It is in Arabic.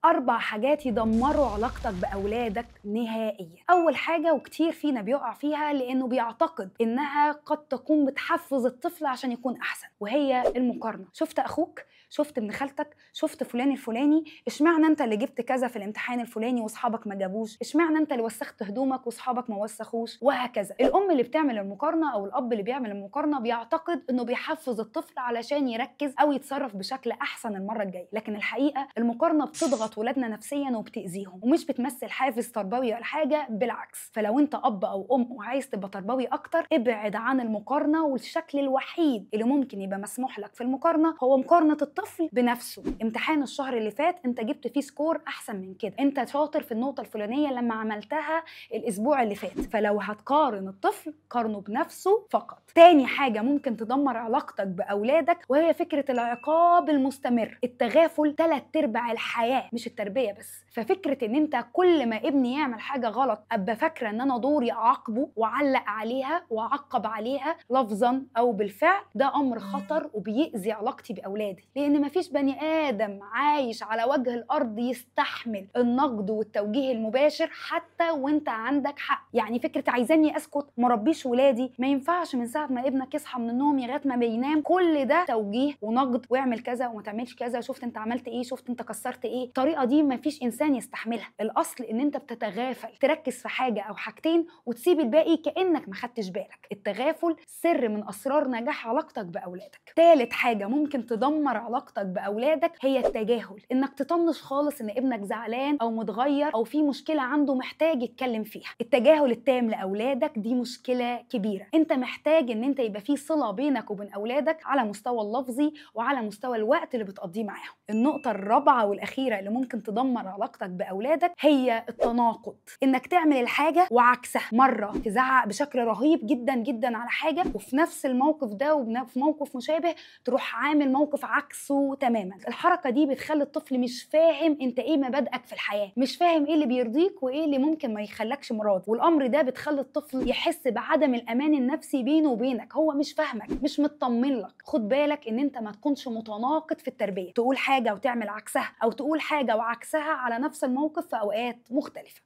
4 حاجات يدمروا علاقتك بأولادك نهائيا. أول حاجة وكتير فينا بيقع فيها لأنه بيعتقد إنها قد تكون بتحفز الطفل عشان يكون أحسن، وهي المقارنة. شفت أخوك، شفت ابن خالتك، شفت فلان الفلاني، اشمعنى انت اللي جبت كذا في الامتحان الفلاني واصحابك ما جابوش، اشمعنى انت اللي وسخت هدومك واصحابك ما وسخوش، وهكذا. الام اللي بتعمل المقارنه او الاب اللي بيعمل المقارنه بيعتقد انه بيحفز الطفل علشان يركز او يتصرف بشكل احسن المره الجايه، لكن الحقيقه المقارنه بتضغط ولادنا نفسيا وبتاذيهم ومش بتمثل حافز تربوي ولا حاجه، بالعكس. فلو انت اب او ام وعايز تبقى تربوي اكتر، ابعد عن المقارنه، والشكل الوحيد اللي ممكن يبقى مسموح لك في المقارنه هو مقارنه الطفل بنفسه. امتحان الشهر اللي فات انت جبت فيه سكور احسن من كده، انت شاطر في النقطه الفلانيه لما عملتها الاسبوع اللي فات. فلو هتقارن الطفل قارنه بنفسه فقط. تاني حاجه ممكن تدمر علاقتك باولادك وهي فكره العقاب المستمر. التغافل 3/4 الحياه مش التربيه بس. ففكره ان انت كل ما ابني يعمل حاجه غلط ابقى فاكره ان انا دوري اعاقبه واعلق عليها واعقب عليها لفظا او بالفعل، ده امر خطر وبيأذي علاقتي باولادي، لان مفيش بني آدم عايش على وجه الأرض يستحمل النقد والتوجيه المباشر حتى وانت عندك حق. يعني فكرة عايزاني أسكت مربيش ولادي، ما ينفعش من ساعة ما ابنك يصحى من النوم لغاية ما بينام كل ده توجيه ونقد، واعمل كذا وما تعملش كذا، شفت انت عملت ايه، شفت انت كسرت ايه. الطريقة دي مفيش إنسان يستحملها. الأصل ان انت بتتغافل، تركز في حاجة أو حاجتين وتسيب الباقي كأنك ما خدتش بالك. التغافل سر من أسرار نجاح علاقتك بأولادك. ثالث حاجة ممكن تدمر علاقتك بأولادك هي التجاهل. انك تطنش خالص ان ابنك زعلان او متغير او في مشكله عنده محتاج يتكلم فيها. التجاهل التام لاولادك دي مشكله كبيره. انت محتاج ان انت يبقى في صله بينك وبين اولادك على مستوى اللفظي وعلى مستوى الوقت اللي بتقضيه معاهم. النقطه الرابعه والاخيره اللي ممكن تدمر علاقتك باولادك هي التناقض. انك تعمل الحاجه وعكسها. مره تزعق بشكل رهيب جدا جدا على حاجه، وفي نفس الموقف ده وفي موقف مشابه تروح عامل موقف عكسه تماما. الحركه دي بتخلي الطفل مش فاهم انت ايه مبادئك في الحياه، مش فاهم ايه اللي بيرضيك وايه اللي ممكن ما يخلكش مراد، والامر ده بتخلي الطفل يحس بعدم الامان النفسي بينه وبينك. هو مش فاهمك، مش مطمن لك. خد بالك ان انت ما تكونش متناقض في التربيه، تقول حاجه وتعمل عكسها او تقول حاجه وعكسها على نفس الموقف في اوقات مختلفه.